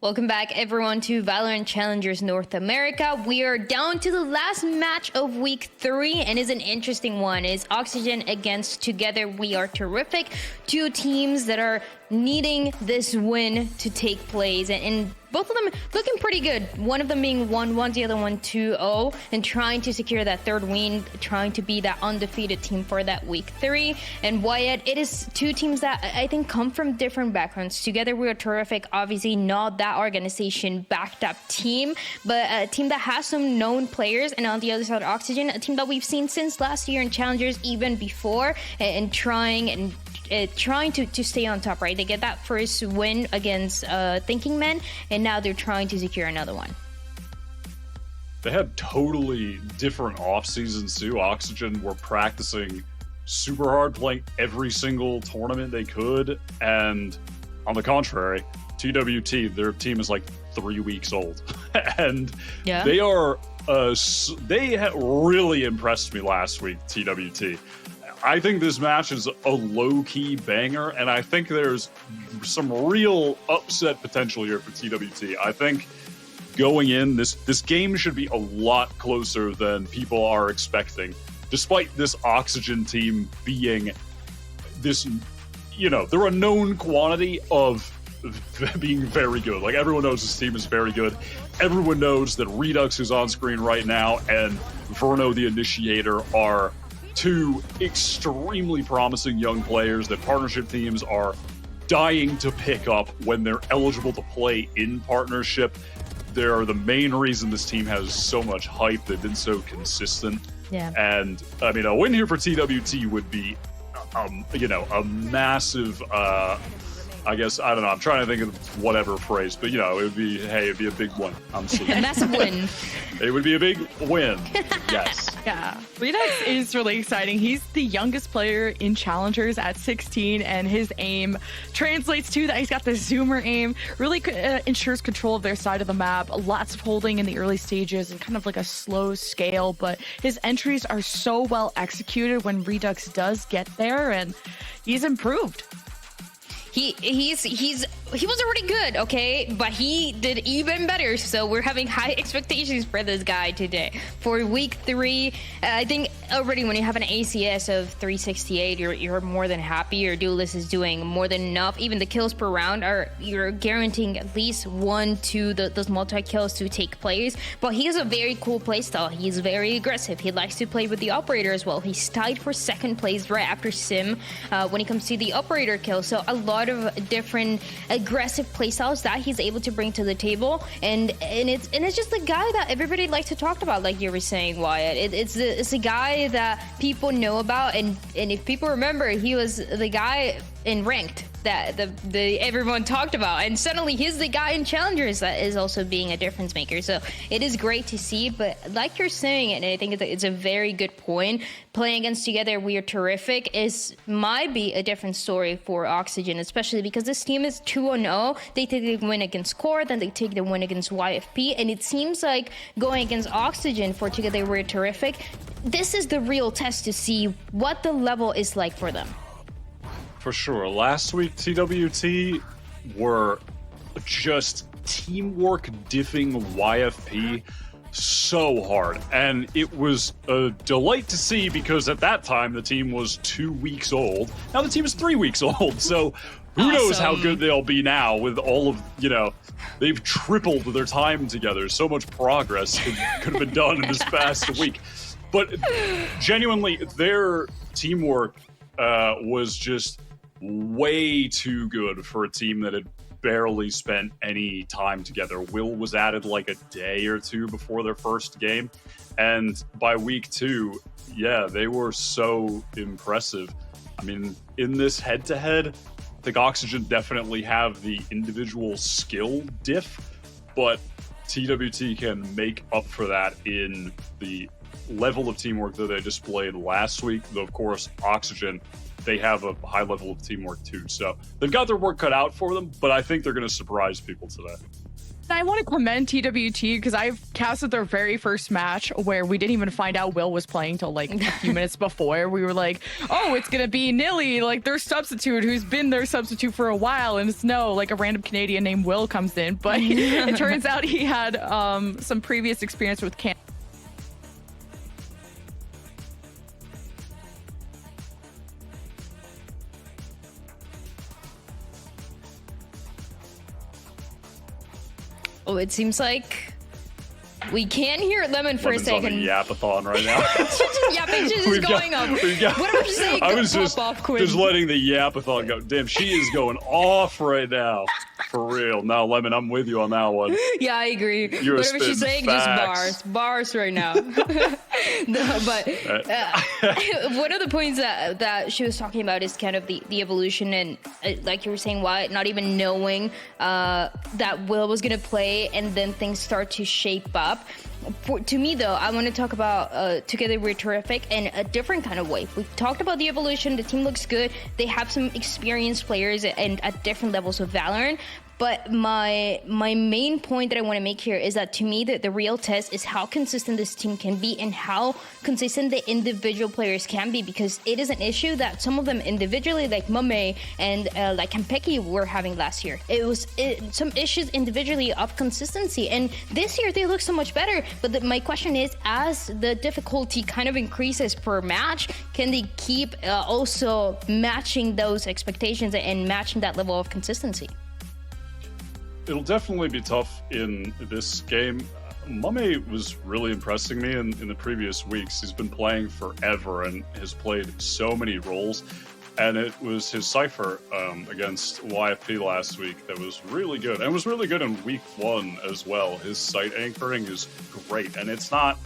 Welcome back, everyone, to VALORANT Challengers North America. We are down to the last match of week 3, and it's an interesting one. It's OXG against Together We Are Terrific. Two teams that are needing this win to take place, and both of them looking pretty good. One of them being 1-1, the other one 2-0, and trying to secure that third win, trying to be that undefeated team for that week 3. And Wyatt, it is two teams that I think come from different backgrounds. Together We Are Terrific, obviously not that organization backed up team, but a team that has some known players. And on the other side, OXG, a team that we've seen since last year in Challengers, even before, and trying to stay on top, right? They get that first win against Thinking Men, and now they're trying to secure another one. They had totally different off seasons too. OXG were practicing super hard, playing every single tournament they could, and on the contrary, TWT, their team is like 3 weeks old, and yeah, they are they really impressed me last week. TWT. I think this match is a low-key banger, and I think there's some real upset potential here for TWT. I think going in, this game should be a lot closer than people are expecting, despite this OXG team being this, they're a known quantity of being very good. Like, everyone knows this team is very good. Everyone knows that Redux is on screen right now, and Verno the Initiator are two extremely promising young players that partnership teams are dying to pick up when they're eligible to play in partnership. They're the main reason this team has so much hype. They've been so consistent. Yeah. And I mean, a win here for TWT would be, a massive, I guess, I don't know, I'm trying to think of whatever phrase, but, it'd be a big one. I'm seeing. A massive win. It would be a big win. Yes. Yeah. Redux is really exciting. He's the youngest player in Challengers at 16, and his aim translates to that. He's got the zoomer aim, really ensures control of their side of the map. Lots of holding in the early stages and kind of like a slow scale, but his entries are so well executed when Redux does get there, and he's improved. He was already good, okay, but he did even better. So we're having high expectations for this guy today. For week 3, I think already when you have an ACS of 368, you're more than happy. Your duelist is doing more than enough. Even the kills per round you're guaranteeing at least 1-2 those multi kills to take place. But he has a very cool playstyle. He's very aggressive. He likes to play with the operator as well. He's tied for 2nd place right after Sim when it comes to the operator kill. So a lot of different aggressive playstyles that he's able to bring to the table, and it's just the guy that everybody likes to talk about, like you were saying, Wyatt. It's a guy that people know about, and if people remember, he was the guy in ranked that everyone talked about, and suddenly he's the guy in Challengers that is also being a difference maker. So it is great to see, but like you're saying, and I think it's a very good point, playing against Together We Are Terrific might be a different story for OXG, especially because this team is 2-0. They take the win against Core, then they take the win against YFP, and it seems like going against OXG for Together We Are Terrific, this is the real test to see what the level is like for them. For sure. Last week, TWT were just teamwork diffing YFP so hard. And it was a delight to see, because at that time, the team was 2 weeks old. Now the team is 3 weeks old. So who knows how good they'll be now with all of, they've tripled their time together. So much progress could have been done in this past week. But genuinely, their teamwork was just way too good for a team that had barely spent any time together. Will was added like a day or two before their first game, and by week 2, yeah, they were so impressive. I mean, in this head-to-head, I think OXG definitely have the individual skill diff, but TWT can make up for that in the level of teamwork that they displayed last week. Though, of course, OXG, they have a high level of teamwork too. So they've got their work cut out for them, but I think they're going to surprise people today. I want to commend TWT because I've casted their very first match where we didn't even find out Will was playing till like a few minutes before. We were like, oh, it's going to be Nilly, like their substitute who's been their substitute for a while. And it's no, like a random Canadian named Will comes in. But it turns out he had some previous experience with Canada. Oh, it seems like we can't hear Lemon for Lemon's a second. on the yapathon right now. Yapping just is going up. Whatever you say, I was just off, letting the yapathon go. Damn, she is going off right now. For real. No, Lemon, I'm with you on that one. Yeah, I agree. You're Whatever she's saying, facts. just bars right now. No, but one of the points that she was talking about is kind of the evolution and like you were saying, why not even knowing that Will was gonna play and then things start to shape up. To me, though, I want to talk about Together We're Terrific in a different kind of way. We've talked about the evolution. The team looks good. They have some experienced players and at different levels of Valorant. But my main point that I want to make here is that to me, the real test is how consistent this team can be and how consistent the individual players can be, because it is an issue that some of them individually, like Mame and like Kampeki, were having last year. It was some issues individually of consistency, and this year they look so much better. But my question is, as the difficulty kind of increases per match, can they keep also matching those expectations and matching that level of consistency? It'll definitely be tough in this game. Mame was really impressing me in the previous weeks. He's been playing forever and has played so many roles. And it was his Cypher against YFP last week that was really good. And it was really good in week 1 as well. His site anchoring is great. And he's not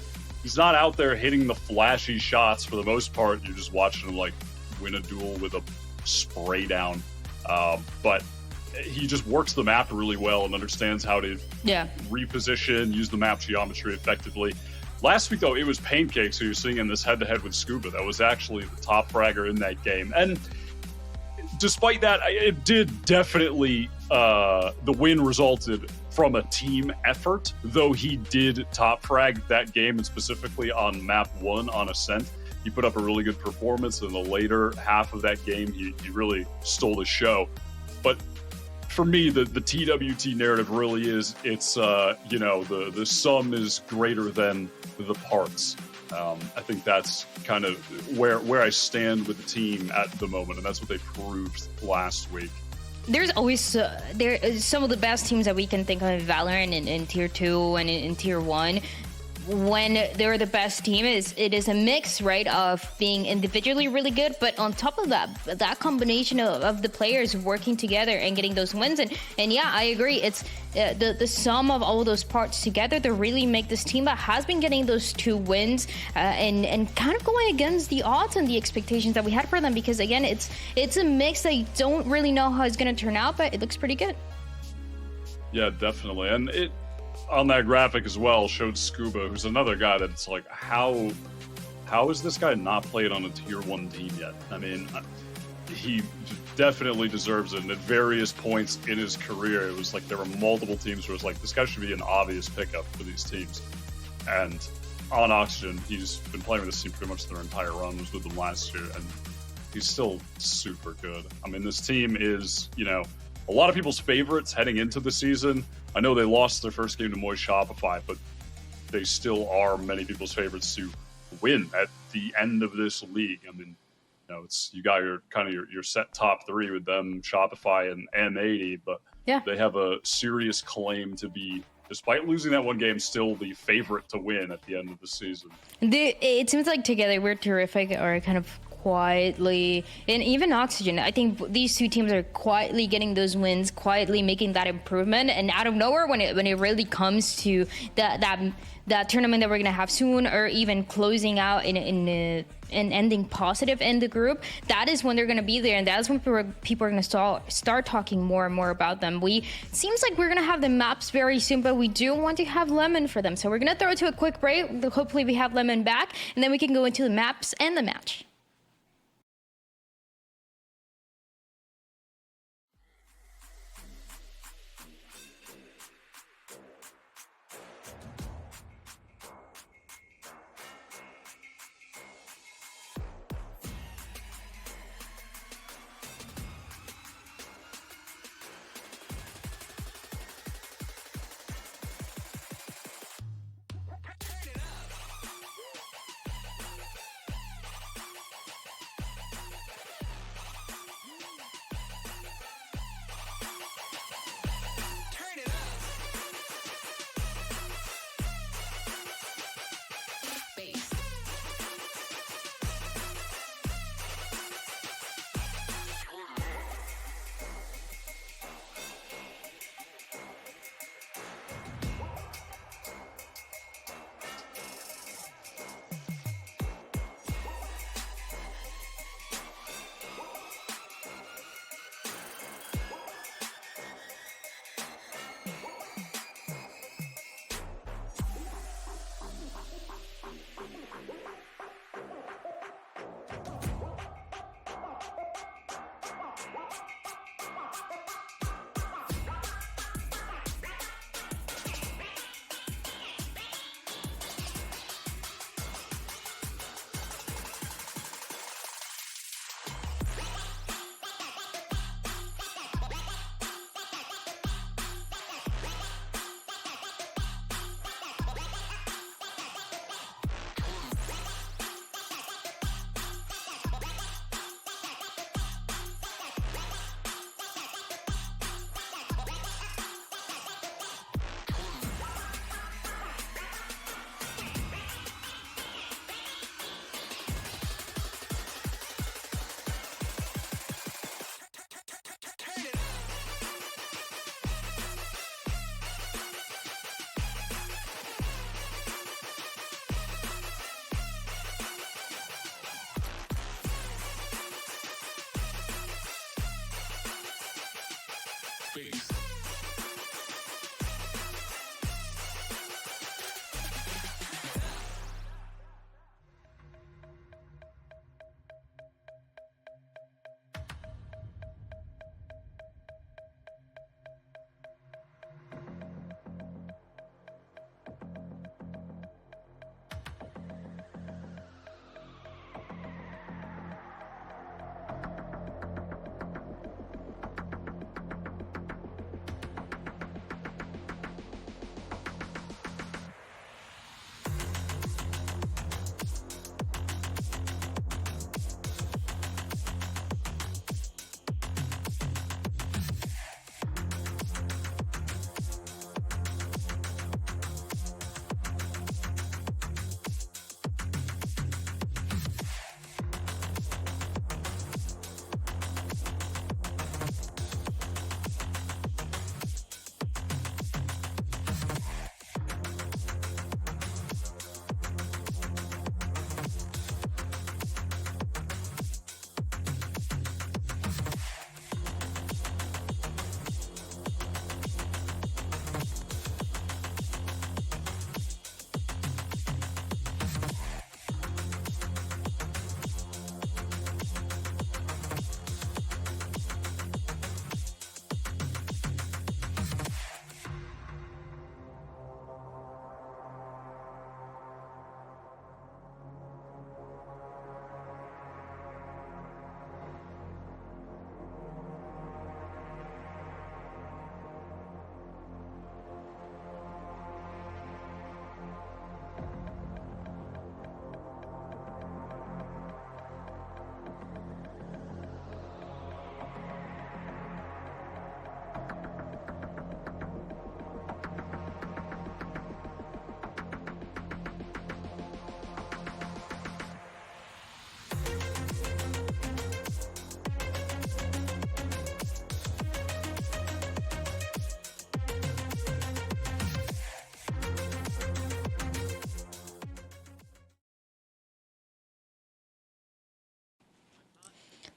out there hitting the flashy shots for the most part. You're just watching him like win a duel with a spray down. But he just works the map really well and understands how to reposition, use the map geometry effectively. Last week, though, it was Pancakes who you're seeing in this head-to-head with Scuba. That was actually the top fragger in that game. And despite that, it did definitely, the win resulted from a team effort, though he did top frag that game, and specifically on map 1 on Ascent. He put up a really good performance in the later half of that game. He really stole the show. But for me, the TWT narrative really is, it's, the sum is greater than the parts. I think that's kind of where I stand with the team at the moment, and that's what they proved last week. There's always some of the best teams that we can think of in Valorant in Tier 2 and in Tier 1. When they're the best team, it is a mix, right, of being individually really good, but on top of that combination of the players working together and getting those wins. And yeah, I agree. It's the sum of all those parts together that really make this team that has been getting those 2 wins and kind of going against the odds and the expectations that we had for them. Because again, it's a mix that you don't really know how it's going to turn out, but it looks pretty good. Yeah, definitely. And it, on that graphic as well, showed Scuba, who's another guy that it's like, how is this guy not played on a Tier 1 team yet? I mean, he definitely deserves it. And at various points in his career, it was like there were multiple teams where it was like, this guy should be an obvious pickup for these teams. And on Oxygen, he's been playing with this team pretty much their entire run, was with them last year, and he's still super good. I mean, this team is, a lot of people's favorites heading into the season. I know they lost their first game to Moist Shopify, but they still are many people's favorites to win at the end of this league. I mean, it's, you got your set top 3 with them, Shopify and M80, but they have a serious claim to be, despite losing that one game, still the favorite to win at the end of the season. It seems like Together We're Terrific are kind of quietly, and even Oxygen, I think these 2 teams are quietly getting those wins, quietly making that improvement, and out of nowhere, when it really comes to that tournament that we're gonna have soon, or even closing out in ending positive in the group, that is when they're gonna be there, and that's when people are gonna start talking more and more about them. Seems like we're gonna have the maps very soon, but we do want to have Lemon for them, so we're gonna throw it to a quick break. Hopefully we have Lemon back, and then we can go into the maps and the match.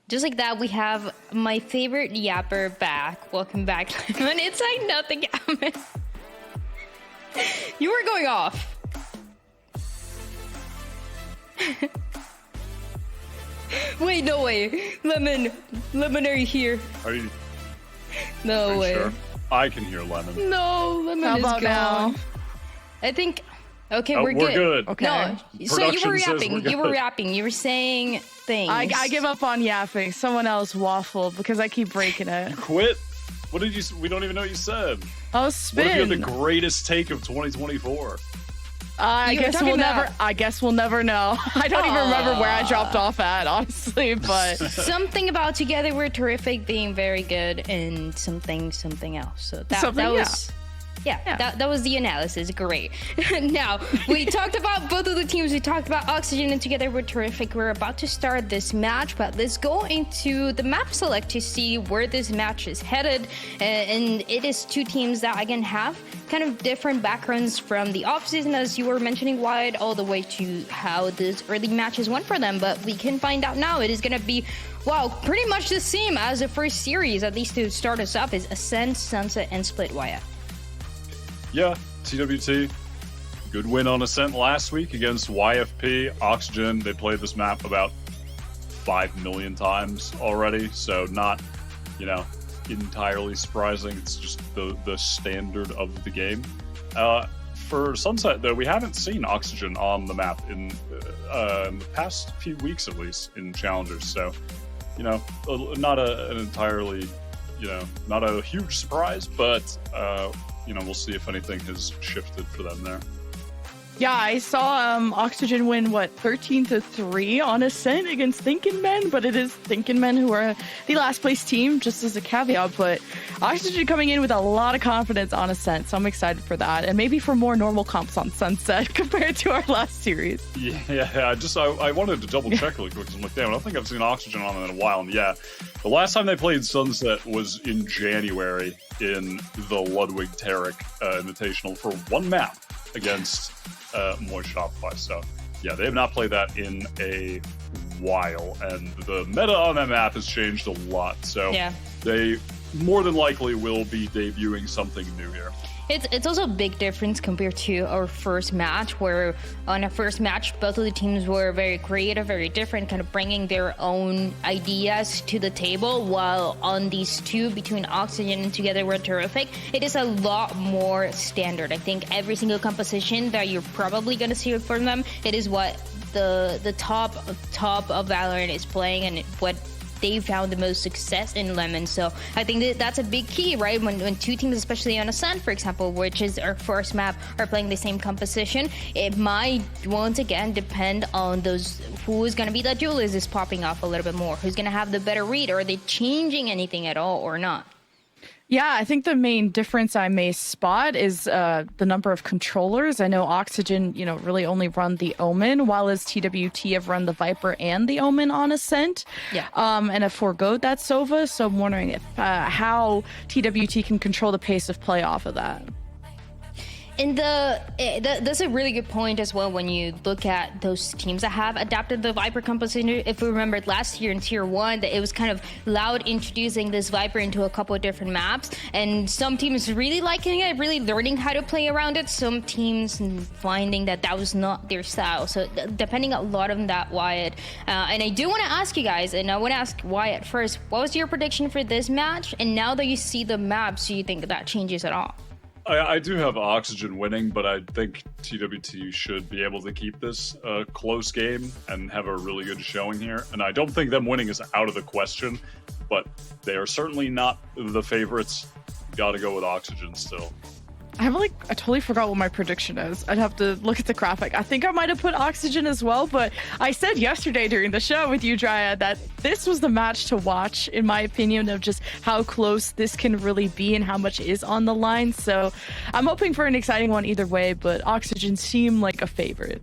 Just like that, we have my favorite yapper back. Welcome back, Lemon. It's like nothing happened. You were going off. Wait, no way. Lemon, are you here? Are you No way. sure? I can hear Lemon. No, Lemon How is about gone. now? I think. Okay, Oh, we're we're good. good. Okay. No, so you Production were says rapping. we're You were good. rapping. You were saying things. I give up on yapping. Someone else waffled because I keep breaking it. Quit. What did you? We don't even know what you said. Oh, What if you had the spin. greatest take of 2024? I You were guess talking we'll about- never. I guess we'll never know. I don't even remember where I dropped off at, honestly. But Something about together we're terrific, being very good, and something else. So that Something, was. Yeah, that was the analysis. Great. Now, we talked about both of the teams. We talked about Oxygen and Together We're Terrific. We're about to start this match, but let's go into the map select to see where this match is headed. And it is two teams that, again, have kind of different backgrounds from the offseason, as you were mentioning, Wyatt, all the way to how this early matches went for them. But we can find out now. It is going to be, well, pretty much the same as the first series, at least to start us up, is Ascent, Sunset, and Split, Wyatt. Yeah, TWT. Good win on Ascent last week against YFP. Oxygen, they played this map about 5 million times already, so not, entirely surprising. It's just the standard of the game. For Sunset, though, we haven't seen Oxygen on the map in the past few weeks, at least, in Challengers, so, not an entirely, not a huge surprise, but we'll see if anything has shifted for them there. yeah, I saw Oxygen win 13-3 on Ascent against Thinking Men, but it is Thinking Men who are the last place team, just as a caveat. But Oxygen coming in with a lot of confidence on Ascent, so I'm excited for that, and maybe for more normal comps on Sunset compared to our last series. Yeah. I wanted to double check really quick. 'Cause I'm like, damn, I don't think I've seen Oxygen on them in a while. And yeah, the last time they played Sunset was in January in the Ludwig Tarek Invitational for one map against Moist Shopify. So yeah, they have not played that in a while, and the meta on that map has changed a lot. So Yeah. they more than likely will be debuting something new here. It's also a big difference compared to our first match, where on our first match, both of the teams were very creative, very different, kind of bringing their own ideas to the table, while on these two, between Oxygen and Together We're Terrific, it is a lot more standard. I think every single composition that you're probably going to see from them, it is what the top of Valorant is playing, and what they found the most success in Lemon. So I think that's a big key, right? When two teams, especially on Ascent, for example, which is our first map, are playing the same composition, it might once again depend on those who is going to be that duelist is popping off a little bit more, who's going to have the better read, or are they changing anything at all or not? Yeah, I think the main difference I may spot is the number of controllers. I know Oxygen, really only run the Omen, while as TWT have run the Viper and the Omen on Ascent. Yeah. And have foregoed that Sova. So I'm wondering if how TWT can control the pace of play off of that. And that's a really good point as well when you look at those teams that have adapted the Viper composition. If we remembered last year in Tier 1, that it was kind of loud introducing this Viper into a couple of different maps, and some teams really liking it, really learning how to play around it. Some teams finding that was not their style. So depending a lot on that, Wyatt. And I do want to ask you guys, and I want to ask Wyatt first, what was your prediction for this match? And now that you see the maps, do you think that changes at all? I do have Oxygen winning, but I think TWT should be able to keep this a close game and have a really good showing here. And I don't think them winning is out of the question, but they are certainly not the favorites. Got to go with Oxygen still. I totally forgot what my prediction is. I'd have to look at the graphic. I think I might have put Oxygen as well, but I said yesterday during the show with you, Dryad, that this was the match to watch, in my opinion, of just how close this can really be and how much is on the line. So I'm hoping for an exciting one either way, but Oxygen seem like a favorite.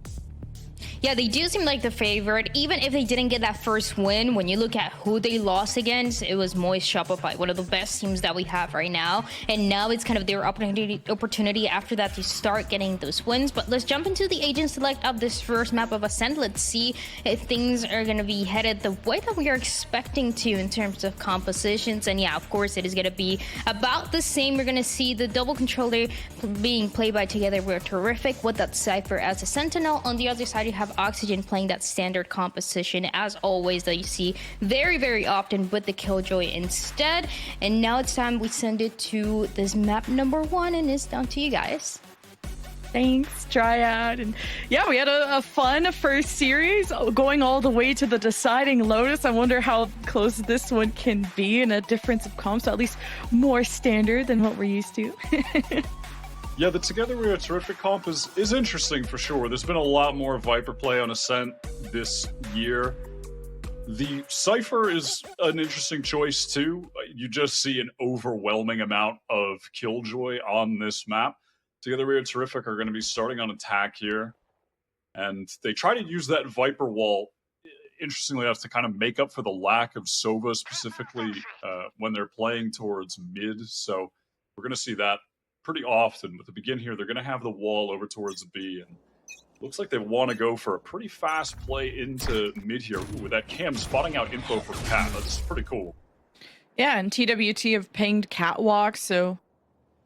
Yeah, they do seem like the favorite, even if they didn't get that first win. When you look at who they lost against, it was Moist Shopify, one of the best teams that we have right now. And now it's kind of their opportunity after that to start getting those wins. But let's jump into the agent select of this first map of Ascent. Let's see if things are going to be headed the way that we are expecting to in terms of compositions. And yeah, of course, it is going to be about the same. We're going to see the double controller being played by Together We're Terrific with that Cypher as a Sentinel. On the other side, you have Oxygen playing that standard composition as always that you see very, very often with the Killjoy instead. And now it's time we send it to this map number 1, and it's down to you guys. Thanks, Dryad. And yeah, we had a fun first series going all the way to the deciding Lotus. I wonder how close this one can be in a difference of comps, so at least more standard than what we're used to. Yeah, the Together We Are Terrific comp is interesting for sure. There's been a lot more Viper play on Ascent this year. The Cypher is an interesting choice too. You just see an overwhelming amount of Killjoy on this map. Together We Are Terrific are going to be starting on attack here. And they try to use that Viper wall, interestingly enough, to kind of make up for the lack of Sova specifically when they're playing towards mid. So we're going to see that pretty often. But to begin here, they're going to have the wall over towards B, and looks like they want to go for a pretty fast play into mid here with that Cam spotting out info for Cat. That's pretty cool. Yeah, and TWT have pinged Catwalk, so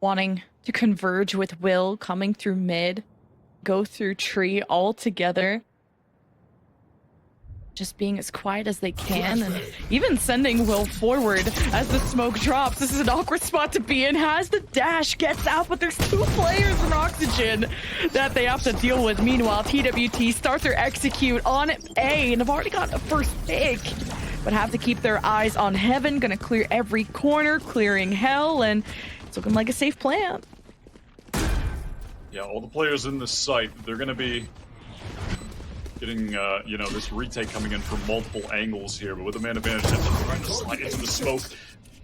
wanting to converge with Will coming through mid, go through tree all together. Just being as quiet as they can, and even sending Will forward as the smoke drops. This is an awkward spot to be in. Has the dash, gets out, but there's 2 players in Oxygen that they have to deal with. Meanwhile, TWT starts their execute on A, and have already got a first pick, but have to keep their eyes on Heaven. Gonna clear every corner, clearing Hell, and it's looking like a safe plan. Yeah, all the players in this site, they're gonna be getting, this retake coming in from multiple angles here, but with the man advantage, they're trying to slide into the smoke.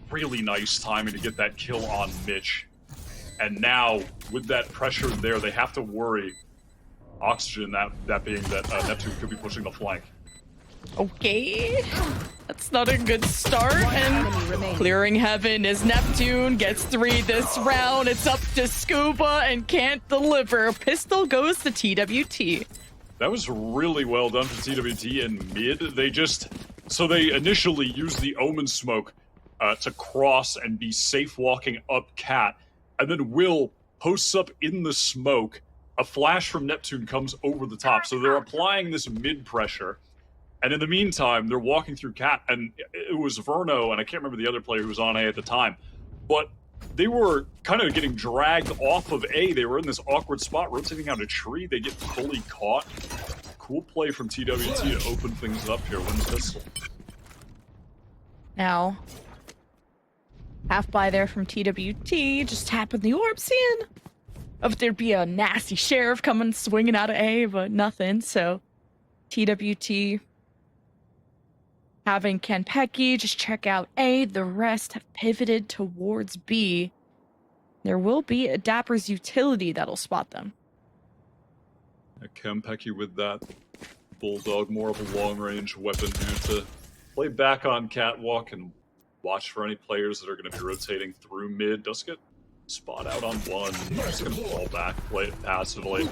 Really nice timing to get that kill on Mitch. And now, with that pressure there, they have to worry Oxygen, that being that Neptune could be pushing the flank. Okay, that's not a good start, and clearing Heaven as Neptune gets 3 this round. It's up to Scuba and can't deliver. Pistol goes to TWT. That was really well done for TWT in mid. They initially used the Omen smoke to cross and be safe walking up Cat, and then Will posts up in the smoke. A flash from Neptune comes over the top, so they're applying this mid pressure. And in the meantime, they're walking through Cat, and it was Verno, and I can't remember the other player who was on A at the time, but they were kind of getting dragged off of A. They were in this awkward spot, rotating out a tree. They get fully caught. Cool play from TWT to open things up here. Wins pistol. Now, half by there from TWT, just tapping the orb, seeing if there'd be a nasty sheriff coming swinging out of A, but nothing. So TWT having Kanpeki just check out A. The rest have pivoted towards B. There will be a Dapper's utility that'll spot them. Kanpeki with that Bulldog, more of a long-range weapon here to play back on Catwalk and watch for any players that are going to be rotating through mid. Does get spot out on one. Just going to fall back, play it passively.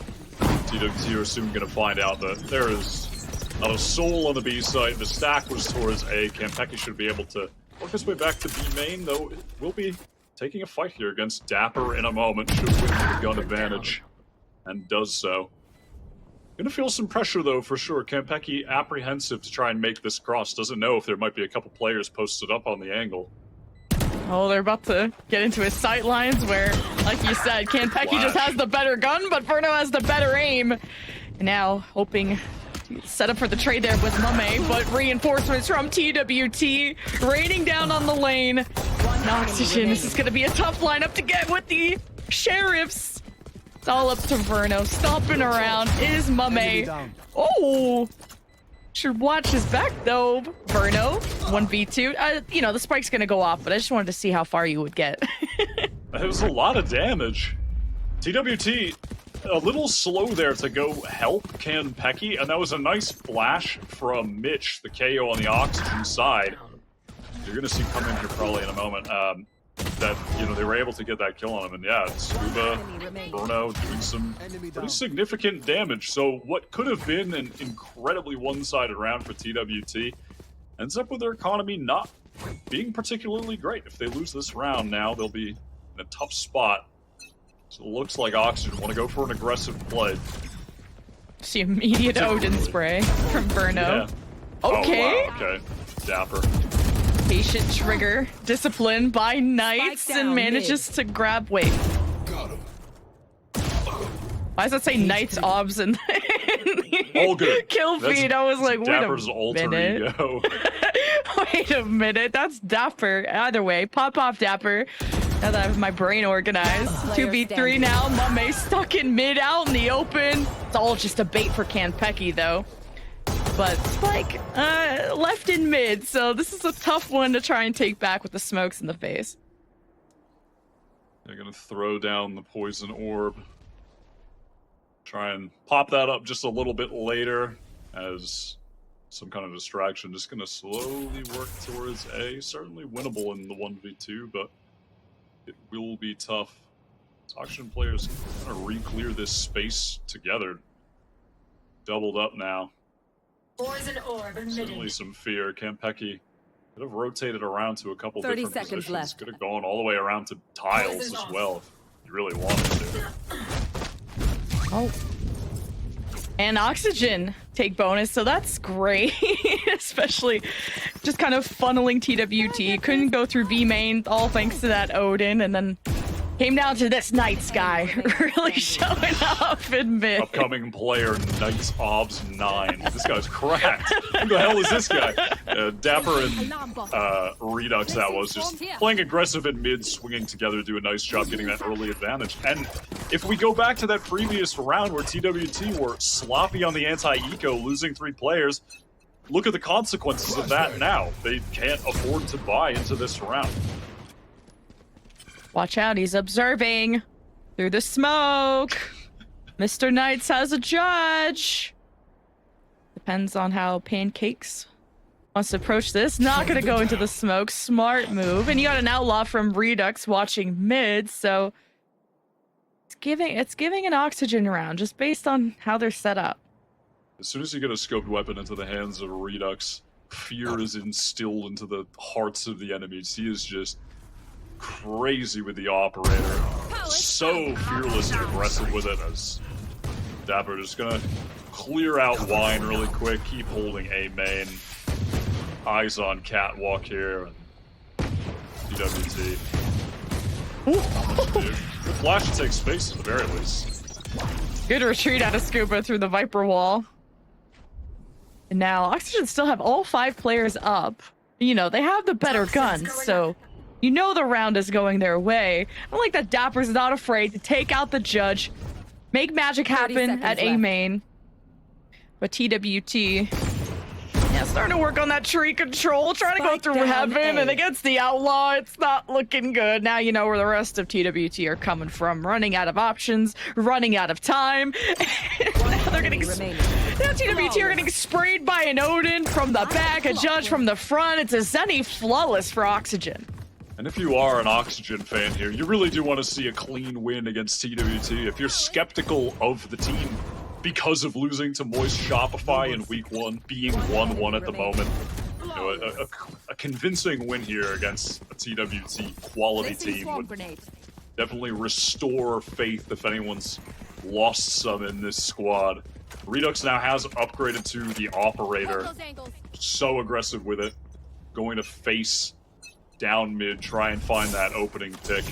TWT are soon going to find out that there is not a soul on the B site. The stack was towards A. Kanpeki should be able to work his way back to B main, though it will be taking a fight here against Dapper in a moment. Should win with the gun advantage, and does so. Gonna feel some pressure, though, for sure. Kanpeki apprehensive to try and make this cross. Doesn't know if there might be a couple players posted up on the angle. Oh, they're about to get into his sight lines where, like you said, Kanpeki just has the better gun, but Verno has the better aim. And now, hoping to set up for the trade there with Mame, but reinforcements from TWT raining down on the lane. Oxygen, this is going to be a tough lineup to get with the Sheriffs. It's all up to Verno. Stomping around is Mame. Oh! Should watch his back, though. Verno, 1v2. You know, the spike's going to go off, but I just wanted to see how far you would get. It was a lot of damage. TWT, a little slow there to go help Kanpeki, and that was a nice flash from Mitch, the KO on the Oxygen side. You're going to see come in here probably in a moment. That, you know, they were able to get that kill on him, and yeah, Scuba, Verno doing some pretty significant damage. So what could have been an incredibly one-sided round for TWT ends up with their economy not being particularly great. If they lose this round now, they'll be in a tough spot. So it looks like Oxygen want to go for an aggressive play. See immediate Odin spray from Verno. Yeah. Okay. Oh, wow. Okay. Dapper. Patient trigger, discipline by Knights, and manages to grab. Wait. Why does that say Knights obs and all good kill feed? I was like, Dapper's wait a minute. Ego. Wait a minute, that's Dapper. Either way, pop off Dapper. Now that I have my brain organized. 2v3 now. Mame stuck in mid, out in the open. It's all just a bait for Kanpeki though. But Spike left in mid, so this is a tough one to try and take back with the smokes in the face. They're gonna throw down the poison orb. Try and pop that up just a little bit later as some kind of distraction. Just gonna slowly work towards A. Certainly winnable in the 1v2, but it will be tough. Oxygen players kind of re-clear this space together. Doubled up now. Poison orb emitted. Certainly some fear. Kanpeki could have rotated around to a couple 30 different seconds positions. left. Could have gone all the way around to tiles as well if you really wanted to. Oh. And Oxygen take bonus, so that's great. Especially just kind of funneling TWT. Couldn't go through B main, all thanks to that Odin, and then came down to this Knights guy really showing off in mid. Upcoming player, Knights Obs 9. This guy's cracked. Who the hell is this guy? Dapper and Redux, that was, just playing aggressive in mid, swinging together, do a nice job getting that early advantage. And if we go back to that previous round where TWT were sloppy on the anti-eco, losing 3 players, look at the consequences of that now. They can't afford to buy into this round. Watch out, he's observing through the smoke. Mr. Knights has a judge. Depends on how Pancakes wants to approach this. Not gonna go into the smoke. Smart move. And you got an outlaw from Redux watching mid, so it's giving an Oxygen round just based on how they're set up. As soon as you get a scoped weapon into the hands of Redux, fear is instilled into the hearts of the enemies. He is just crazy with the operator. So fearless and aggressive with it, as Dapper just gonna clear out wine really quick, keep holding A main. Eyes on Catwalk here. TWT. The flash to take space at the very least. Good retreat out of Scuba through the Viper wall. And now Oxygen still have all 5 players up. You know, they have the better guns, so you know the round is going their way. I like that Dapper's not afraid to take out the judge, make magic happen at A main. But TWT, yeah, starting to work on that tree control, trying to go through heaven, and against the outlaw, it's not looking good. Now you know where the rest of TWT are coming from, running out of options, running out of time. Now they're getting, now TWT are getting sprayed by an Odin from the back, a judge from the front. It's a Zenny flawless for Oxygen. And if you are an Oxygen fan here, you really do want to see a clean win against TWT. If you're skeptical of the team because of losing to Moist Shopify in week 1, being 1-1 at the moment, you know, a convincing win here against a TWT quality team would definitely restore faith if anyone's lost some in this squad. Redux now has upgraded to the operator, so aggressive with it, going to face down mid, try and find that opening pick.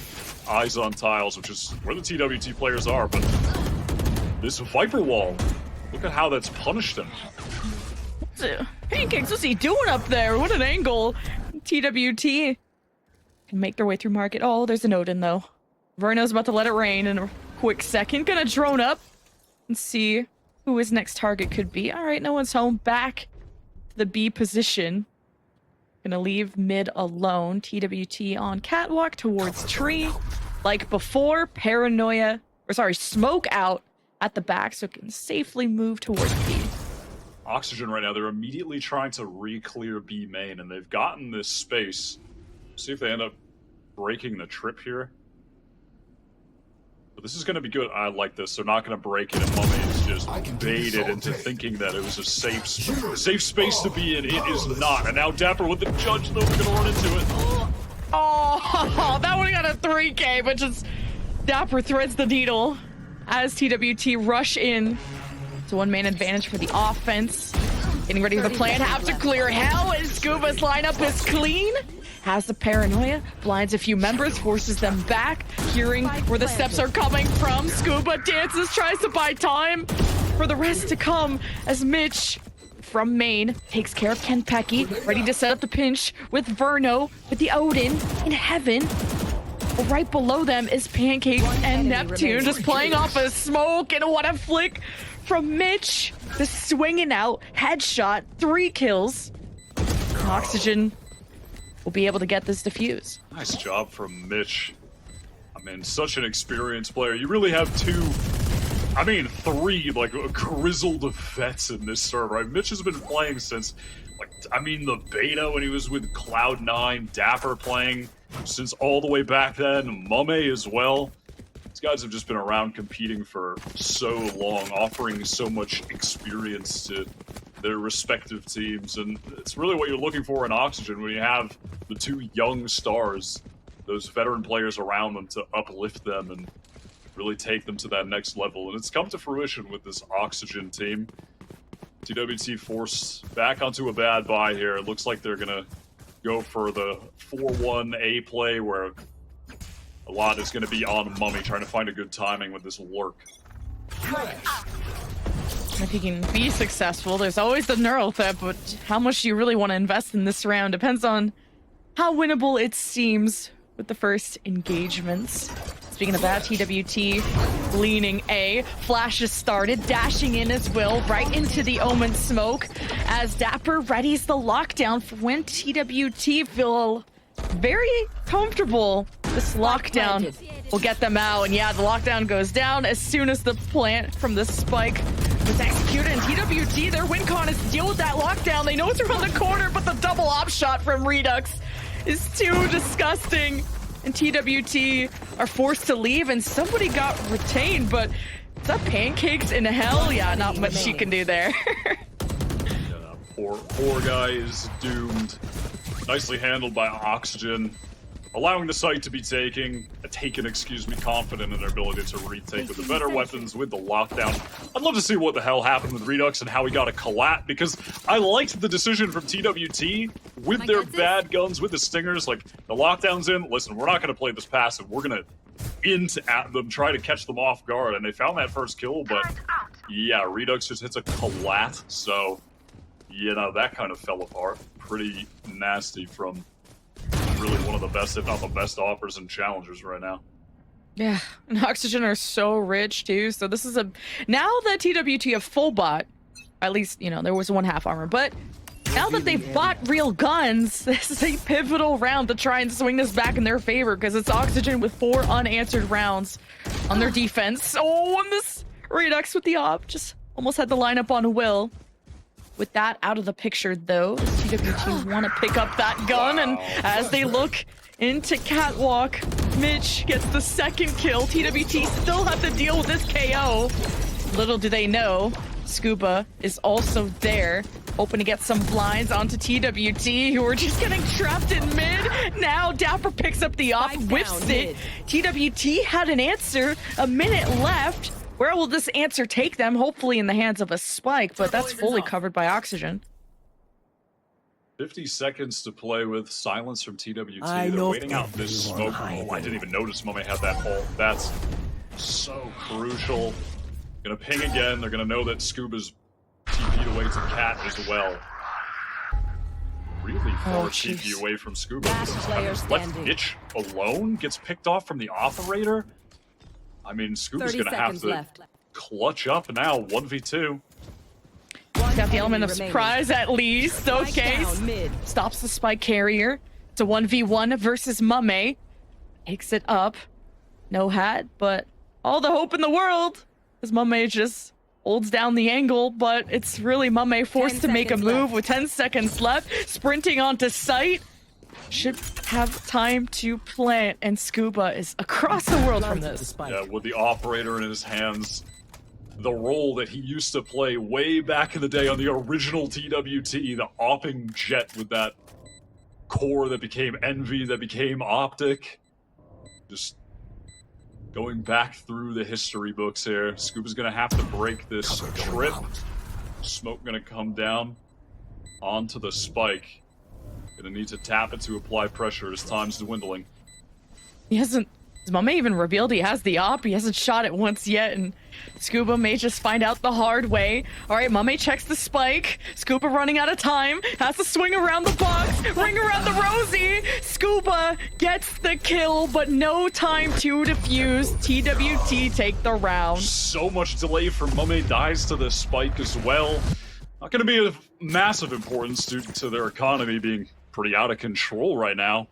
Eyes on tiles, which is where the TWT players are, but this Viper wall, look at how that's punished him. Pancakes, what's he doing up there? What an angle. TWT can make their way through market. Oh, there's an Odin though. Verno's about to let it rain in a quick second. Gonna drone up and see who his next target could be. All right, no one's home. Back to the B position. Gonna leave mid alone. TWT on catwalk towards tree. Like before, paranoia, or sorry, smoke out at the back so it can safely move towards B. Oxygen right now, they're immediately trying to re-clear B main, and they've gotten this space. See if they end up breaking the trip here. But this is going to be good. I like this. They're not going to break it, and Mummy is just baited into thinking that it was a safe space to be in. It is not. And now Dapper with the judge, though, they're going to run into it. Oh, that one got a 3K, but just Dapper threads the needle as TWT rush in. It's a one-man advantage for the offense. Getting ready for the plan. Have to clear hell as Scuba's lineup is clean. Has the paranoia, blinds a few members, forces them back, hearing where the steps are coming from. Scuba dances, tries to buy time for the rest to come as Mitch from main takes care of Ken Pecky, ready to set up the pinch with Verno, with the Odin in heaven. Right below them is Pancakes and Neptune, just playing off a smoke, and what a flick from Mitch. Just swinging out, headshot, 3 kills. Oxygen will be able to get this defuse. Nice job from Mitch. I mean, such an experienced player. You really have 3, like, grizzled vets in this server. Right? Mitch has been playing since, like, the beta when he was with Cloud9, Dapper playing since all the way back then, Mummy as well. These guys have just been around competing for so long, offering so much experience to their respective teams, and it's really what you're looking for in Oxygen when you have the 2 young stars, those veteran players around them to uplift them and really take them to that next level. And it's come to fruition with this Oxygen team. TWT forced back onto a bad buy here. It looks like they're gonna go for the 4-1 A play, where a lot is gonna be on Mummy, trying to find a good timing with this lurk. If he can be successful, there's always the neural threat, but how much do you really want to invest in this round depends on how winnable it seems with the first engagements. Speaking of that, TWT leaning A. Flash has started, dashing in as well, right into the Omen smoke as Dapper readies the lockdown for when TWT feel very comfortable. This lockdown will get them out, and yeah, the lockdown goes down as soon as the plant from the spike was executed. And TWT, their win con is to deal with that lockdown. They know it's around the corner, but the double op shot from Redux is too disgusting. And TWT are forced to leave, and somebody got retained, but is that Pancakes in hell? Yeah, not much she can do there. Poor guy is doomed. Nicely handled by Oxygen. Allowing the site to be taken, excuse me, confident in their ability to retake with the better weapons, with the lockdown. I'd love to see what the hell happened with Redux and how he got a collat, because I liked the decision from TWT with their bad guns, with the stingers. Like, the lockdown's in, listen, we're not going to play this passive. We're going to int at them, try to catch them off guard, and they found that first kill, but yeah, Redux just hits a collat, so, you know, that kind of fell apart. Pretty nasty from really one of the best, if not the best, offers in Challengers right now. Yeah, and Oxygen are so rich too. So this is now that TWT have full bot, at least, you know, there was one half armor, but now that they've bought real guns, this is a pivotal round to try and swing this back in their favor, because it's Oxygen with 4 unanswered rounds on their defense. Oh, and this Redux with the op just almost had the lineup on Will. With that out of the picture, though, TWT want to pick up that gun, and as they look into Catwalk, Mitch gets the second kill. TWT still have to deal with this KO. Little do they know, Scuba is also there, hoping to get some blinds onto TWT, who are just getting trapped in mid. Now Dapper picks up the op, whiffs it. TWT had an answer, a minute left. Where will this answer take them? Hopefully in the hands of a spike, but that's fully covered by Oxygen. 50 seconds to play with. Silence from TWT. I They're know waiting out this smoke. Oh, I didn't even notice Mummy had that ult. That's so crucial. Gonna ping again. They're gonna know that Scuba's TP'd away to Cat as well. Really far TP away from Scuba. Left Mitch alone, gets picked off from the operator. I mean, Scuba's gonna have to clutch up now, 1v2. Got the element of surprise at least. Okay, stops the spike carrier. It's a 1v1 versus Mame. Takes it up. No hat, but all the hope in the world, because Mame just holds down the angle, but it's really Mame forced to make a move with 10 seconds left, sprinting onto site. Should have time to plant, and Scuba is across the world from this. Yeah, with the operator in his hands, the role that he used to play way back in the day on the original TWT, the opping jet with that core that became Envy, that became Optic. Just going back through the history books here. Scuba's gonna have to break this trip. Smoke gonna come down onto the spike. Gonna need to tap it to apply pressure as time's dwindling. He hasn't... His Mame even revealed he has the op. He hasn't shot it once yet, and Scuba may just find out the hard way. All right, Mame checks the spike. Scuba running out of time. Has to swing around the box. Ring around the Rosie. Scuba gets the kill, but no time to defuse. TWT take the round. So much delay from Mame, dies to the spike as well. Not gonna be of massive importance due to their economy being pretty out of control right now.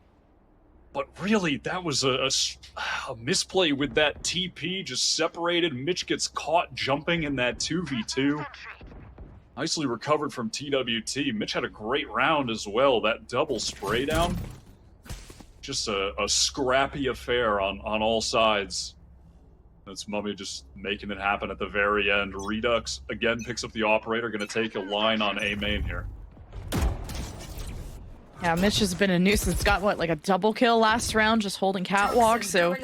But really, that was a misplay with that TP, just separated. Mitch gets caught jumping in that 2v2. Nicely recovered from TWT. Mitch had a great round as well. That double spray down. Just a scrappy affair on all sides. That's Mummy just making it happen at the very end. Redux, again, picks up the operator. Going to take a line on A main here. Yeah, Mitch has been a nuisance. Got, what, like a double kill last round, just holding Catwalk, so...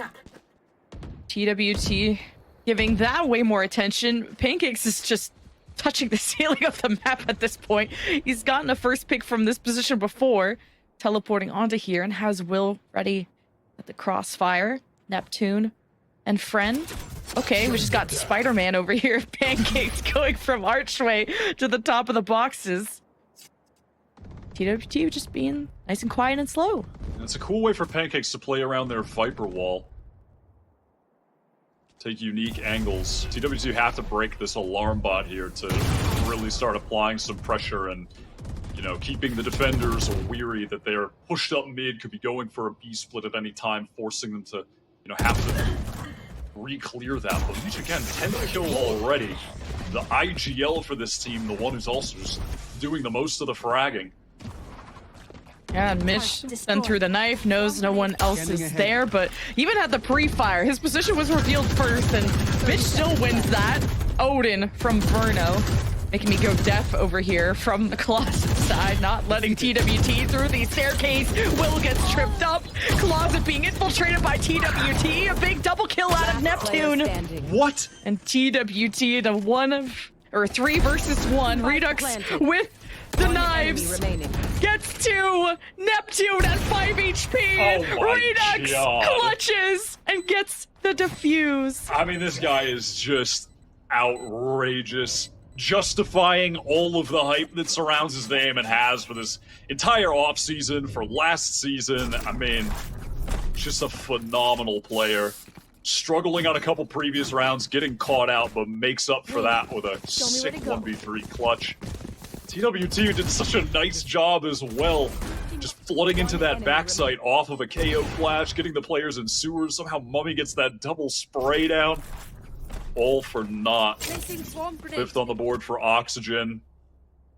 TWT giving that way more attention. Pancakes is just touching the ceiling of the map at this point. He's gotten a first pick from this position before, teleporting onto here, and has Will ready at the crossfire. Neptune and Friend. Okay, we just got Spider-Man over here. Pancakes going from archway to the top of the boxes. TWT just being nice and quiet and slow. It's a cool way for Pancakes to play around their Viper wall. Take unique angles. TWT have to break this alarm bot here to really start applying some pressure and, you know, keeping the defenders weary that they're pushed up mid, could be going for a B split at any time, forcing them to, you know, have to re-clear that. But Mitch, again, 10th kill already. The IGL for this team, the one who's also just doing the most of the fragging. Yeah, and Mitch then through the knife, knows no one else is there, but even at the pre-fire, his position was revealed first, and Mitch still wins that. Odin from Verno. Making me go deaf over here from the closet side, not letting TWT through the staircase. Will gets tripped up. Closet being infiltrated by TWT. A big double kill out of Neptune. What? And TWT in a 3 versus 1. Redux with the knives. Gets to Neptune at 5 HP. Oh my Redux God. clutches and gets the defuse. I mean, this guy is just outrageous, justifying all of the hype that surrounds his name and has for this entire offseason, for last season. I mean, just a phenomenal player. Struggling on a couple previous rounds, getting caught out, but makes up for that with a sick 1v3 clutch. TWT did such a nice job as well, just flooding into that backside off of a KO flash, getting the players in sewers. Somehow Mummy gets that double spray down. All for naught. 5th on the board for Oxygen.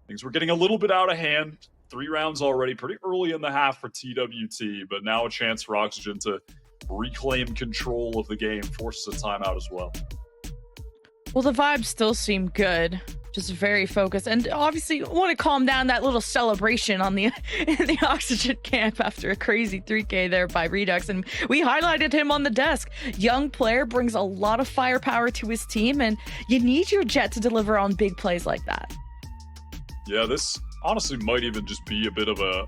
Things were getting a little bit out of hand. 3 rounds already, pretty early in the half for TWT, but now a chance for Oxygen to reclaim control of the game, forces a timeout as well. Well, the vibes still seem good. Just very focused, and obviously want to calm down that little celebration on the in the Oxygen camp after a crazy 3K there by Redux, and we highlighted him on the desk. Young player, brings a lot of firepower to his team, and you need your Jet to deliver on big plays like that. Yeah, this honestly might even just be a bit of a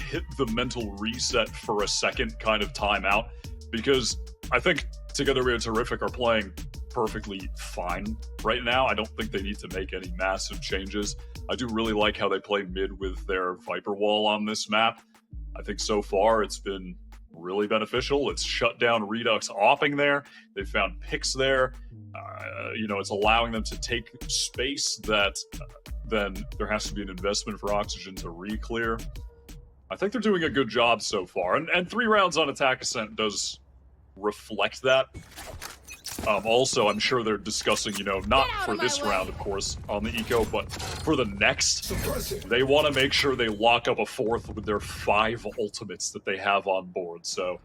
hit the mental reset for a second kind of timeout, because I think Together We Are Terrific are playing perfectly fine right now. I don't think they need to make any massive changes. I do really like how they play mid with their Viper wall on this map. I think so far it's been really beneficial. It's shut down Redux opping there. They found picks there. It's allowing them to take space that then there has to be an investment for Oxygen to re-clear. I think they're doing a good job so far. And 3 rounds on Attack Ascent does reflect that. Also, I'm sure they're discussing, not for this round, of course, on the eco, but for the next, they want to make sure they lock up a 4th with their 5 ultimates that they have on board. So,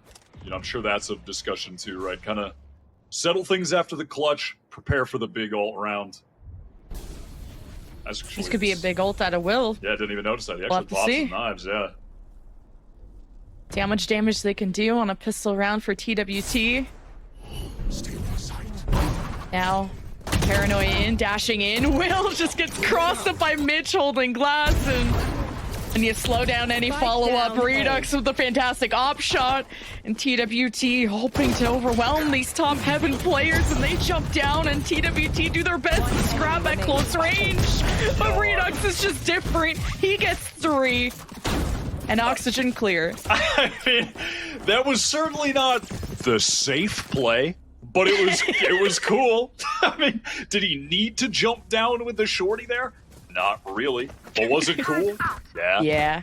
I'm sure that's a discussion too, right? Kind of settle things after the clutch, prepare for the big ult round. This could be a big ult out of Will. Yeah, I didn't even notice that. He We'll actually have to pops see. some knives, yeah. See how much damage they can do on a pistol round for TWT. Now, Paranoia in, dashing in. Will just gets crossed up by Mitch holding glass, and you slow down any follow-up. Redux with a fantastic op shot, and TWT hoping to overwhelm these top heaven players, and they jump down, and TWT do their best to scrap at close range. But Redux is just different. He gets 3. And Oxygen clear. I mean, that was certainly not the safe play, but it was cool. I mean, did he need to jump down with the shorty there? Not really. But was it cool? Yeah. Yeah.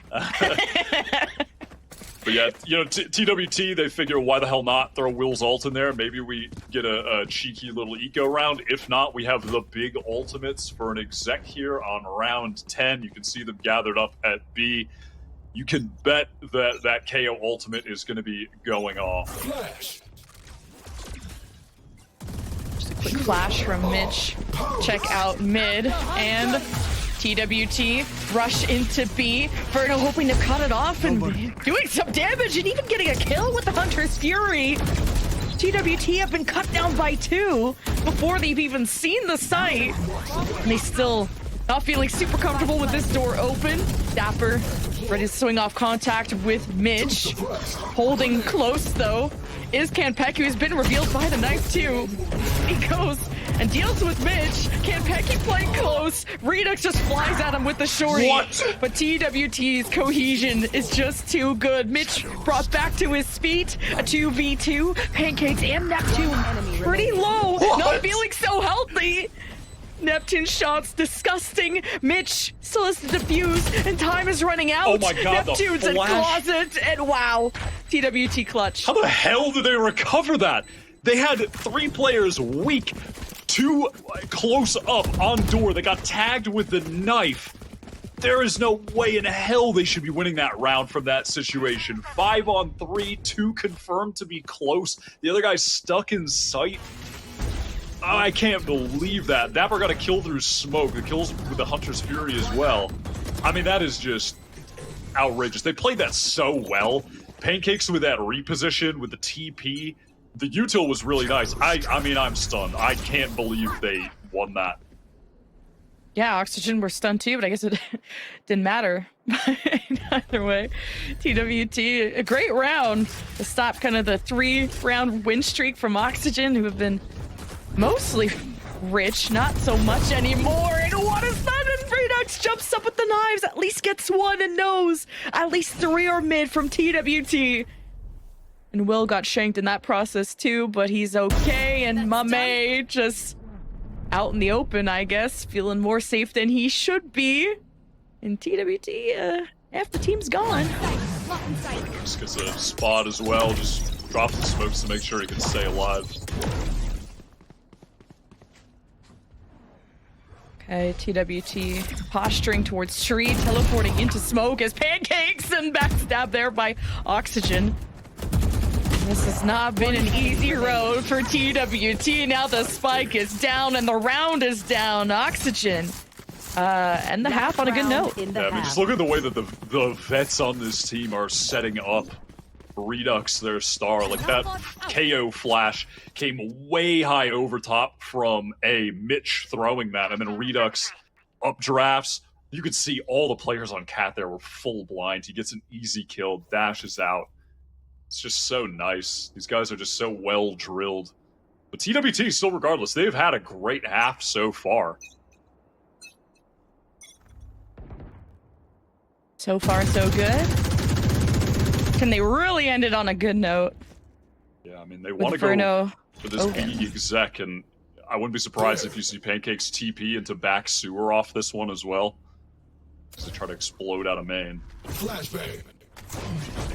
But yeah, TWT, they figure why the hell not throw Will's ult in there? Maybe we get a cheeky little eco round. If not, we have the big ultimates for an exec here on round 10. You can see them gathered up at B. You can bet that KO ultimate is going to be going off. Just a quick flash from Mitch. Check out mid, and TWT rush into B. Verno hoping to cut it off and doing some damage and even getting a kill with the Hunter's Fury. TWT have been cut down by 2 before they've even seen the site. And they still not feeling super comfortable with this door open. Dapper ready to swing off contact with Mitch. Holding close though is Kanpeki, who's been revealed by the knife too. He goes and deals with Mitch. Kanpeki playing close. Redux just flies at him with the shorty. What? But TWT's cohesion is just too good. Mitch brought back to his feet. A 2v2. Pancakes and Neptune pretty low. What? Not feeling so healthy. Neptune shots disgusting. Mitch still has to defuse, and time is running out. Oh my God, Neptune's the in flash. closet, and wow, TWT clutch. How the hell did they recover that? They had 3 players weak, 2 close up on door. They got tagged with the knife. There is no way in hell they should be winning that round from that situation. 5 on 3, 2 confirmed to be close. The other guy's stuck in sight. I can't believe that. Dapper got a kill through smoke. The kills with the Hunter's Fury as well. I mean, that is just outrageous. They played that so well. Pancakes with that reposition, with the TP. The util was really nice. I mean, I'm stunned. I can't believe they won that. Yeah, Oxygen were stunned too, but I guess it didn't matter. Either way, TWT, a great round to stop kind of the 3-round win streak from Oxygen, who have been mostly rich, not so much anymore. And what is that? And Redux jumps up with the knives, at least gets one and knows at least 3 are mid from TWT. And Will got shanked in that process too, but he's okay. And Mame just out in the open, I guess, feeling more safe than he should be. And TWT, half the team's gone. Just gets a spot as well, just drops the smokes to make sure he can stay alive. Okay, TWT posturing towards tree, teleporting into smoke as Pancakes, and backstab there by Oxygen. This has not been an easy road for TWT. Now the spike is down and the round is down. Oxygen. And the half on a good note. Yeah, I mean, just look at the way that the vets on this team are setting up Redux, their star. Like, that KO flash came way high over top from a Mitch throwing that, and then Redux updrafts. You could see all the players on Cat there were full blind. He gets an easy kill, dashes out. It's just so nice. These guys are just so well drilled. But TWT, still regardless, they've had a great half so far. So far, so good. Can they really end it on a good note? Yeah, I mean, they want to go for this Okay. B exec, and I wouldn't be surprised if you see Pancakes TP into back sewer off this one as well. Because they try to explode out of main. Flashbang.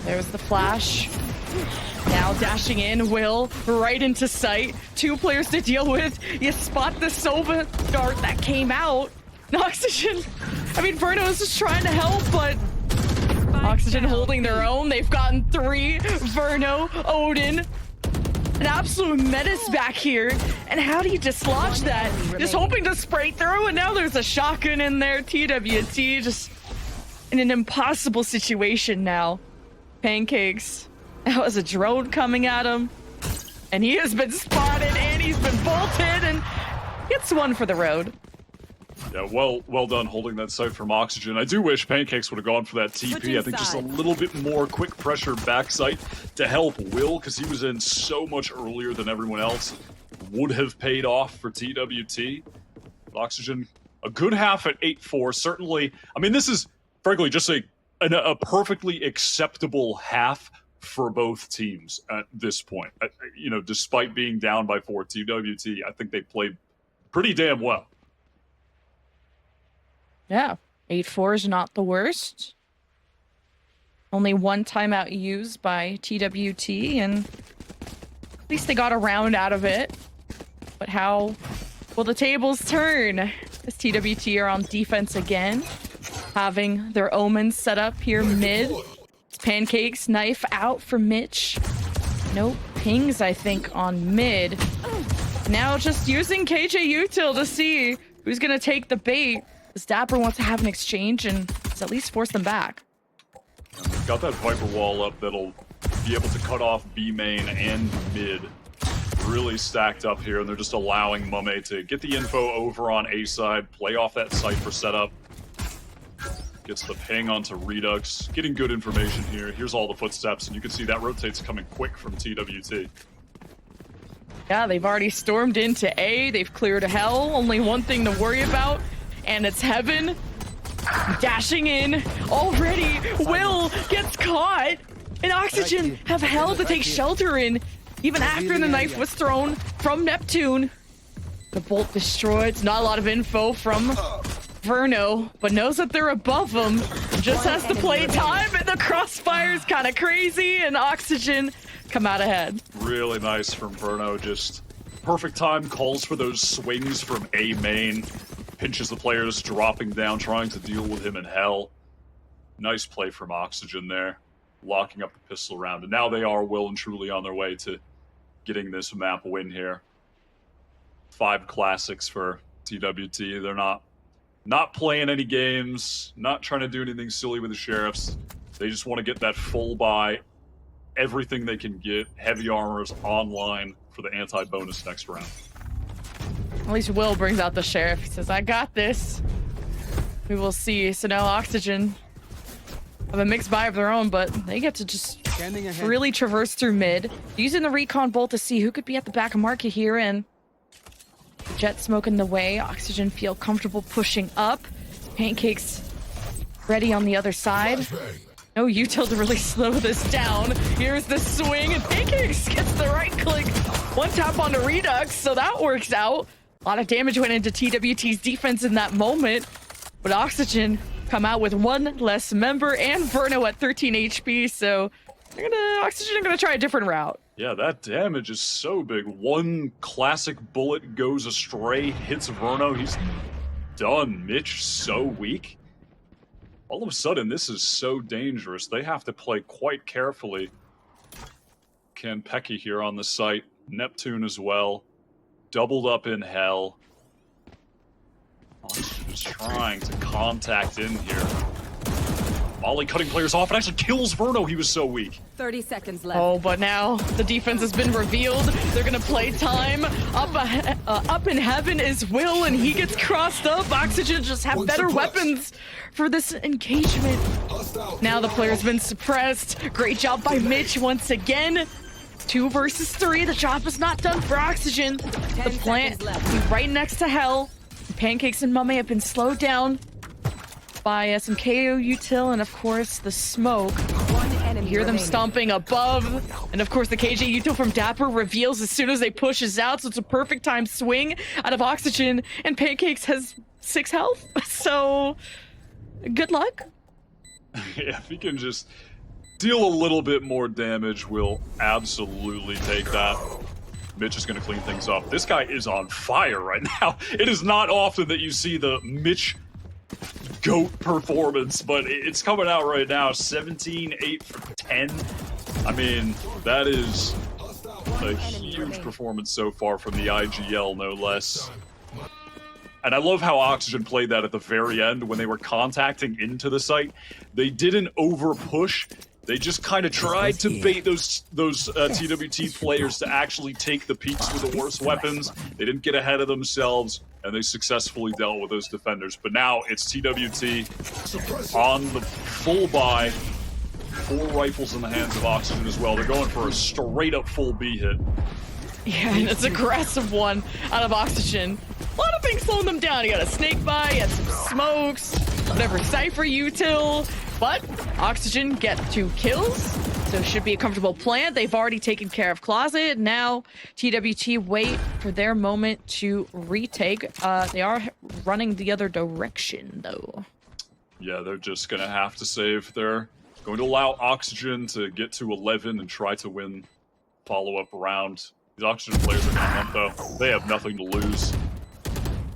There's the flash. Now dashing in, Will right into sight. 2 players to deal with. You spot the Sova dart that came out. Oxygen. I mean, Verno's just trying to help, but Oxygen holding their own. They've gotten 3. Verno, Odin. An absolute menace back here. And how do you dislodge that? Just hoping to spray through, and now there's a shotgun in there. TWT just in an impossible situation now. Pancakes. That was a drone coming at him. And he has been spotted, and he's been bolted, and gets one for the road. Yeah, well done holding that site from Oxygen. I do wish Pancakes would have gone for that TP. I think just a little bit more quick pressure backside to help Will, because he was in so much earlier than everyone else. Would have paid off for TWT. But Oxygen, a good half at 8-4. Certainly, I mean, this is, frankly, just a perfectly acceptable half for both teams at this point. You know, despite being down by 4, TWT, I think they played pretty damn well. Yeah, 8-4 is not the worst. Only 1 timeout used by TWT, and at least they got a round out of it. But how will the tables turn? As TWT are on defense again, having their omens set up here mid. Pancakes, knife out for Mitch. No pings, I think, on mid. Now just using KJ Util to see who's going to take the bait. As Dapper wants to have an exchange and at least force them back. Got that Viper wall up that'll be able to cut off B main and mid. Really stacked up here, and they're just allowing Mame to get the info over on A side, play off that Cypher setup. Gets the ping onto Redux, getting good information here. Here's all the footsteps, and you can see that rotates coming quick from TWT. Yeah, they've already stormed into A. They've cleared hell. Only one thing to worry about, and it's Heaven. Dashing in already. Will gets caught. And Oxygen have hell to take shelter in, even after the knife was thrown from Neptune. The bolt destroyed. It's not a lot of info from Verno, but knows that they're above him. Just has to play time, and the crossfire's kind of crazy, and Oxygen come out ahead. Really nice from Verno. Just perfect time, calls for those swings from A main. Pinches the players, dropping down, trying to deal with him in hell. Nice play from Oxygen there, locking up the pistol round. And now they are well and truly on their way to getting this map win here. 5 classics for TWT. They're not playing any games, not trying to do anything silly with the Sheriffs. They just want to get that full buy, everything they can get, heavy armors online for the anti-bonus next round. At least Will brings out the Sheriff. He says, I got this. We will see. So now Oxygen have a mixed buy of their own, but they get to just really traverse through mid, using the recon bolt to see who could be at the back of market here, and Jet Smoke in the way. Oxygen feel comfortable pushing up. Pancakes ready on the other side. No util to really slow this down. Here's the swing, and Pancakes gets the right click. One tap onto Redux, so that works out. A lot of damage went into TWT's defense in that moment, but Oxygen come out with one less member and Verno at 13 HP, so Oxygen are gonna try a different route. Yeah, that damage is so big. One classic bullet goes astray, hits Verno, he's done. Mitch so weak. All of a sudden, this is so dangerous. They have to play quite carefully. Kanpeki here on the site. Neptune as well. Doubled up in hell. Just trying to contact in here. Molly cutting players off. It actually kills Verno. He was so weak. 30 seconds left. Oh, but now the defense has been revealed. They're gonna play time. Up in heaven is Will, and he gets crossed up. Oxygen just have better weapons for this engagement. Now the player's been suppressed. Great job by Mitch once again. 2 versus 3. The job is not done for Oxygen. The plant right next to hell. Pancakes and Mummy have been slowed down by some KO util, and of course the smoke. You hear them stomping above, and of course the KJ util from Dapper reveals as soon as they pushes out, so it's a perfect time swing out of Oxygen, and Pancakes has 6 health, so good luck. Yeah, if he can just deal a little bit more damage, we'll absolutely take that. Mitch is going to clean things up. This guy is on fire right now. It is not often that you see the Mitch GOAT performance, but it's coming out right now. 17, 8 for 10. I mean, that is a huge performance so far from the IGL, no less. And I love how Oxygen played that at the very end when they were contacting into the site. They didn't over push. They just kind of tried to bait those TWT players to actually take the peaks with the worst weapons. They didn't get ahead of themselves, and they successfully dealt with those defenders. But now it's TWT on the full buy. 4 rifles in the hands of Oxygen as well. They're going for a straight-up full B hit. Yeah, and it's an aggressive one out of Oxygen. A lot of things slowing them down. You got a snake bite, you got some smokes, whatever Cypher util. But Oxygen get 2 kills, so it should be a comfortable plant. They've already taken care of Closet. Now TWT wait for their moment to retake. They are running the other direction, though. Yeah, they're just going to have to save. They're going to allow Oxygen to get to 11 and try to win follow-up round. These Oxygen players are going to hunt, though. They have nothing to lose.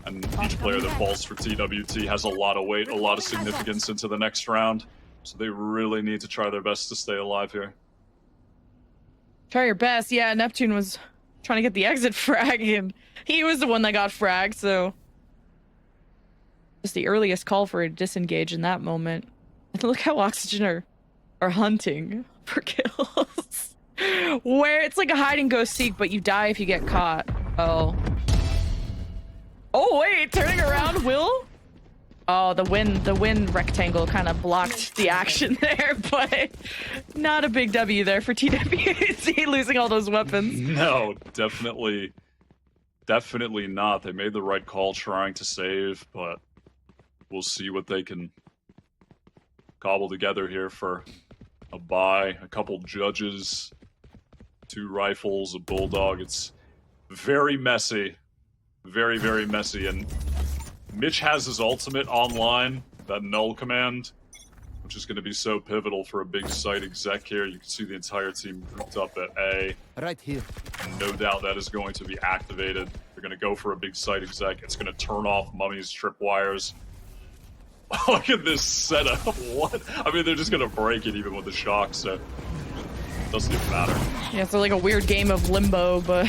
And each player that falls for TWT has a lot of weight, a lot of significance into the next round. So they really need to try their best to stay alive here. Try your best. Yeah, Neptune was trying to get the exit frag, and he was the one that got fragged, so just the earliest call for a disengage in that moment. And look how Oxygen are hunting for kills. Where it's like a hide and go seek, but you die if you get caught. Oh wait, turning around, Will? Oh, the wind rectangle kind of blocked the action there, but not a big W there for TWT losing all those weapons. No, definitely not. They made the right call trying to save, but we'll see what they can cobble together here for a buy. A couple judges, 2 rifles, a bulldog. It's very messy. Very, very messy, and Mitch has his ultimate online, that null command, which is going to be so pivotal for a big site exec here. You can see the entire team grouped up at A. Right here. And no doubt that is going to be activated. They're going to go for a big site exec. It's going to turn off Mummy's tripwires. Look at this setup. What? I mean, they're just going to break it even with the shock, so it doesn't even matter. Yeah, it's like a weird game of limbo, but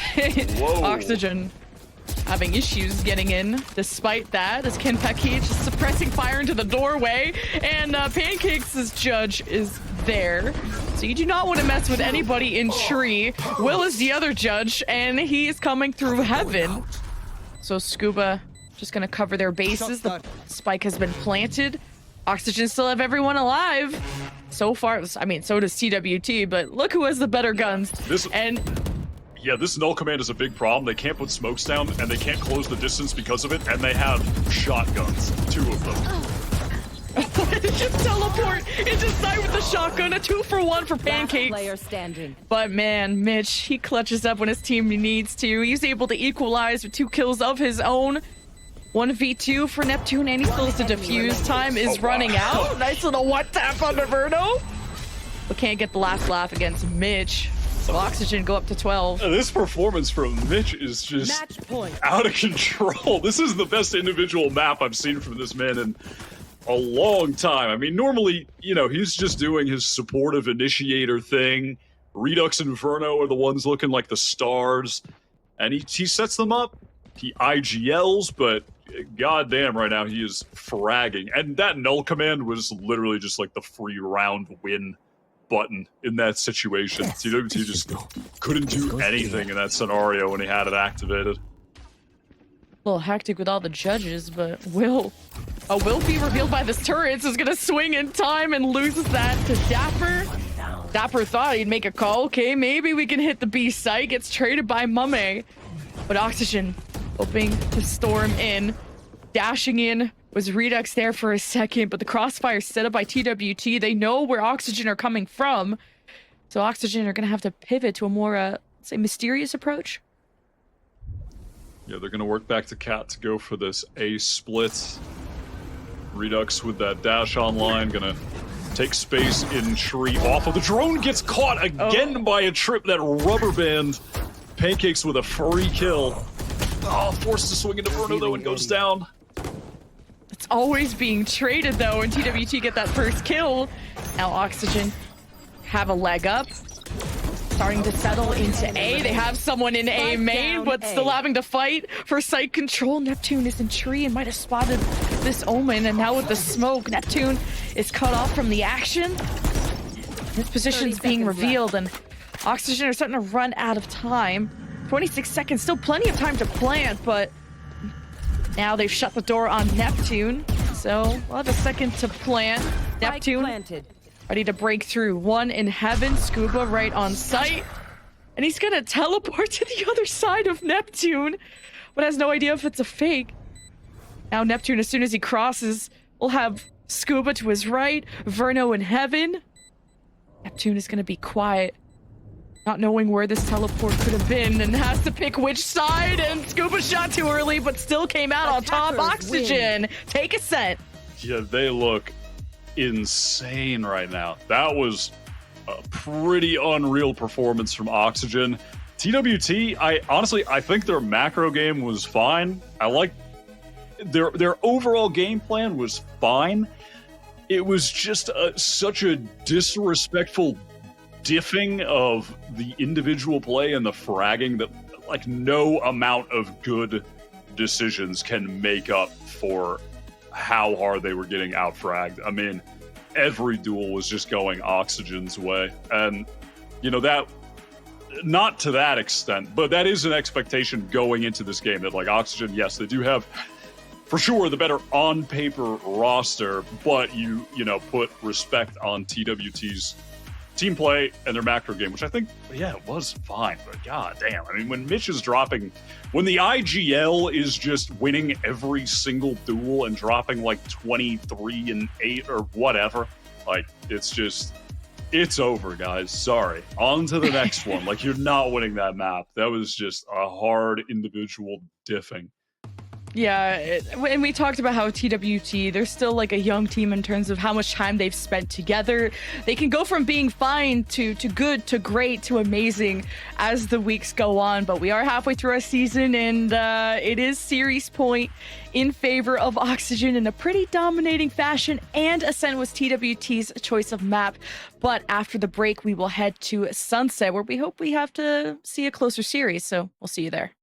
Oxygen having issues getting in despite that, as Kenpeki just suppressing fire into the doorway, and Pancakes' judge is there. So you do not want to mess with anybody in tree. Will is the other judge, and he is coming through heaven. So Scuba just gonna cover their bases. The spike has been planted. Oxygen still have everyone alive. So far, I mean, so does TWT, but look who has the better guns. Yeah, this null command is a big problem. They can't put smokes down, and they can't close the distance because of it, and they have shotguns, 2 of them. Just teleport into sight with the shotgun, a 2-for-1 for Pancakes. Player standing. But man, Mitch, he clutches up when his team needs to. He's able to equalize with 2 kills of his own. 1v2 for Neptune, and he still has to defuse. Time is running out. Nice little one-tap on Verno. But can't get the last laugh against Mitch. So Oxygen go up to 12. This performance from Mitch is just out of control. This is the best individual map I've seen from this man in a long time. I mean, normally, you know, he's just doing his supportive initiator thing. Redux and Verno are the ones looking like the stars. And he sets them up. He IGLs, but goddamn, right now he is fragging. And that null command was literally just like the free round win button in that situation. TWT just couldn't do anything in that scenario when he had it activated. A little hectic with all the judges, but Will be revealed by this turret, is gonna swing in time and loses that to Dapper. Dapper thought he'd make a call. Okay, maybe we can hit the B site. Gets traded by Mame. But Oxygen hoping to storm in. Dashing in was Redux there for a second, but the crossfire set up by TWT. They know where Oxygen are coming from. So Oxygen are gonna have to pivot to a more, say, mysterious approach. Yeah, they're gonna work back to Cat to go for this A split. Redux with that dash online, gonna take space in tree off of the drone, gets caught again by a trip, that rubber band. Pancakes with a free kill. Oh, forced to swing into Verno though and goes down. It's always being traded though, and TWT get that first kill. Now Oxygen have a leg up. Starting to settle into A. They have someone in A main, but still having to fight for site control. Neptune is in tree and might have spotted this Omen, and now with the smoke, Neptune is cut off from the action. His position's being revealed, and Oxygen are starting to run out of time. 26 seconds, still plenty of time to plant, but now they've shut the door on Neptune, so we'll have a second to plant. Neptune ready to break through. 1 in heaven, Scuba right on site. And he's gonna teleport to the other side of Neptune, but has no idea if it's a fake. Now Neptune, as soon as he crosses, will have Scuba to his right, Verno in heaven. Neptune is gonna be quiet, not knowing where this teleport could have been, and has to pick which side, and Scuba shot too early, but still came out on top. Oxygen, take Ascent. Yeah, they look insane right now. That was a pretty unreal performance from Oxygen. TWT, I think their macro game was fine. I like their overall game plan was fine. It was just such a disrespectful diffing of the individual play and the fragging that like no amount of good decisions can make up for how hard they were getting out fragged. I mean, every duel was just going Oxygen's way. And, you know, that, not to that extent, but that is an expectation going into this game that, like, Oxygen, yes, they do have, for sure, the better on-paper roster, but you know, put respect on TWT's team play and their macro game, which I think, yeah, it was fine, but god damn. I mean, when Mitch is dropping, when the IGL is just winning every single duel and dropping like 23 and 8 or whatever, like, it's just, it's over, guys. Sorry. On to the next one. Like, you're not winning that map. That was just a hard individual diffing. Yeah, and we talked about how TWT, they're still like a young team in terms of how much time they've spent together. They can go from being fine to good to great to amazing as the weeks go on, but we are halfway through our season, and it is series point in favor of Oxygen in a pretty dominating fashion, and Ascent was TWT's choice of map. But after the break, we will head to Sunset, where we hope we have to see a closer series, so we'll see you there.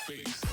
face.